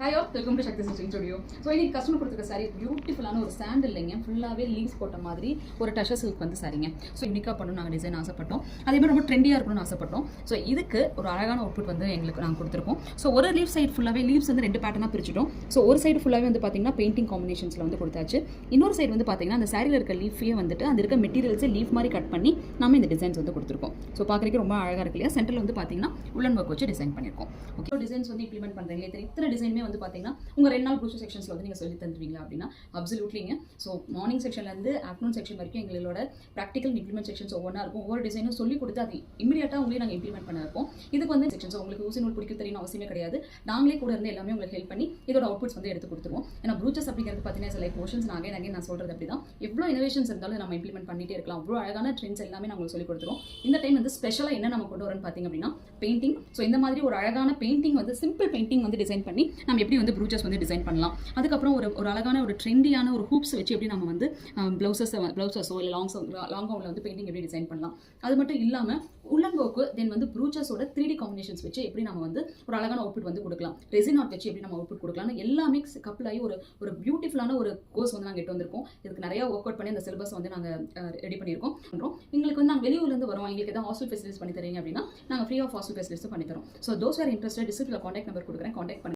Hi all welcome to Sakthi stitching studio. So இன்னைக்கு customer கொடுத்துருக்க சாரி பியூட்டிஃபுல்லான ஒரு ஸ்டாண்ட் இல்லைங்க, ஃபுல்லாகவே லீவ்ஸ் போட்ட மாதிரி ஒரு டஷர் சில்க் வந்து சாரிங்க. ஸோ யூனிக்காக பண்ணணும் நாங்கள் டிசைன் ஆசைப்பட்டோம், அதே மாதிரி ரொம்ப ட்ரெண்டியாக இருக்கணும்னு ஆசைப்பட்டோம். ஸோ இதுக்கு ஒரு அழகான அவுட்புட் வந்து எங்களுக்கு நாங்கள் கொடுத்துருக்கோம். ஸோ ஒரு லீவ் சைடு ஃபுல்லாகவே லீவ்ஸ் வந்து 2 பேட்டர்னாக பிரிச்சிட்டோம். ஸோ ஒரு சைடு ஃபுல்லாகவே வந்து பார்த்தீங்கன்னா பெயிண்டிங் காம்பினேஷன்ஸில் வந்து கொடுத்தாச்சு. இன்னொரு சைடு வந்து பார்த்தீங்கன்னா அந்த சாரியில் இருக்க லீஃபையே வந்துட்டு அந்த இருக்க மெட்டீரியல்ஸே லீஃப் மாதிரி கட் பண்ணி நம்ம இந்த டிசைன்ஸ் வந்து கொடுத்துருக்கோம். ஸோ பார்க்குறதுக்கு ரொம்ப அழகாக இருக்கு இல்லையா. சென்டரில் வந்து பார்த்தீங்கன்னா உள்ளன் ஒர்க் வச்சு டிசைன் பண்ணியிருக்கோம். ஓகே, டிசைன்ஸ் வந்து இம்ப்ளிமெண்ட் பண்ணுறீங்க. இத்தனை டிசைனுமே வந்து பார்த்தீங்கன்னா உங்கள் 2 நாள் ப்ளூ செக்ஷன்ஸில் வந்து நீங்கள் சொல்லி தந்துருவீங்களா அப்படின்னா அப்சல்யூட்லிங்க. ஸோ மார்னிங் செக்ஷன்லேருந்து ஆஃப்டர்நூன் செக்ஷன் வரைக்கும் எங்களோட ப்ராக்டிக்கல் இம்ப்ளிமெண்ட் செக்ஷன்ஸ் ஒவ்வொன்றா இருக்கும். ஒவ்வொரு டிசைனும் சொல்லி கொடுத்து அது இமீடியட்டாக உங்களே நாங்கள் இம்ப்ளிமெண்ட் பண்ண இருப்போம். இதுக்கு வந்து செக்ஷன்ஸ் உங்களுக்கு ஊசி நூல் பிடிக்க தெரியணும் அவசியமே கிடையாது. நாங்களே கூட இருந்து எல்லாமே உங்களுக்கு ஹெல்ப் பண்ணி இதோட அவுட்புட்ஸ் வந்து எடுத்து கொடுத்துருவோம். ஏன்னா ப்ரூச்சஸ் அப்படிங்கிறது பார்த்தீங்கன்னா லைக் மோஷன்ஸ் நான் சொல்கிறது அப்படி தான். எவ்வளோ இனோவேஷன்ஸ் இருந்தாலும் நம்ம இம்ப்ளிமெண்ட் பண்ணிட்டே இருக்கலாம். அவ்வளோ அழகான ட்ரெண்ட்ஸ் எல்லாமே நான் உங்களுக்கு சொல்லி கொடுத்துருவோம். இந்த டைம் வந்து ஸ்பெஷலாக என்ன நம்ம கொண்டு வரோன்னு பார்த்தீங்க அப்படின்னா பெயிண்டிங். ஸோ இந்த மாதிரி ஒரு அழகான பெயிண்டிங் வந்து சிம்பிள் பெயிண்டிங் வந்து டிசைன் பண்ணி நம்ம எப்படி வந்து ப்ரூச்சஸ் வந்து டிசைன் பண்ணலாம். அதுக்கப்புறம் ஒரு அழகான ஒரு ட்ரெண்டியான ஒரு ஹூப்ஸ் வச்சு எப்படி நம்ம வந்து ப்ளவுசஸோ இல்லை லாங் கவுனில் வந்து பெயிண்டிங் எப்படி டிசைன் பண்ணலாம். அது மட்டும் இல்லாமல் உள்ளன் ஒர்க்கு தென் வந்து ப்ரூச்சஸோட 3D காம்பினேஷன்ஸ் வச்சு எப்படி நம்ம வந்து ஒரு அழகான அவுட்புட் வந்து கொடுக்கலாம். ரெசின் ஆர்ட் வச்சு எப்படி நம்ம அவுட்புட் கொடுக்கலாம்னு எல்லாமே கப்பல் ஆகி ஒரு பியூட்டிஃபுல்லான ஒரு கோர்ஸ் வந்து நாங்கள் எட்டு வந்திருக்கோம். இதுக்கு நிறைய ஒர்க் அவுட் பண்ணி அந்த சிலபஸ் வந்து நாங்கள் ரெடி பண்ணியிருக்கோம். எங்களுக்கு வந்து நாங்கள் வெளியூர்லேருந்து வரோம், எங்களுக்கு எதாவது ஹாஸ்டல் ஃபெசிலிட்டிஸ் பண்ணி தரீங்க அப்படின்னா நாங்கள் ஃப்ரீ ஆஃப் ஹாஸ்டல் ஃபெசிலிட்டிஸ் பண்ணி தரோம். ஸோ தோஸ் ஆர் இன்ட்ரெஸ்டட் டிஸ்கிரிப்ஷனில் காண்டாக்ட் நம்பர் கொடுக்குறேன், காண்டாக்ட் பண்ணி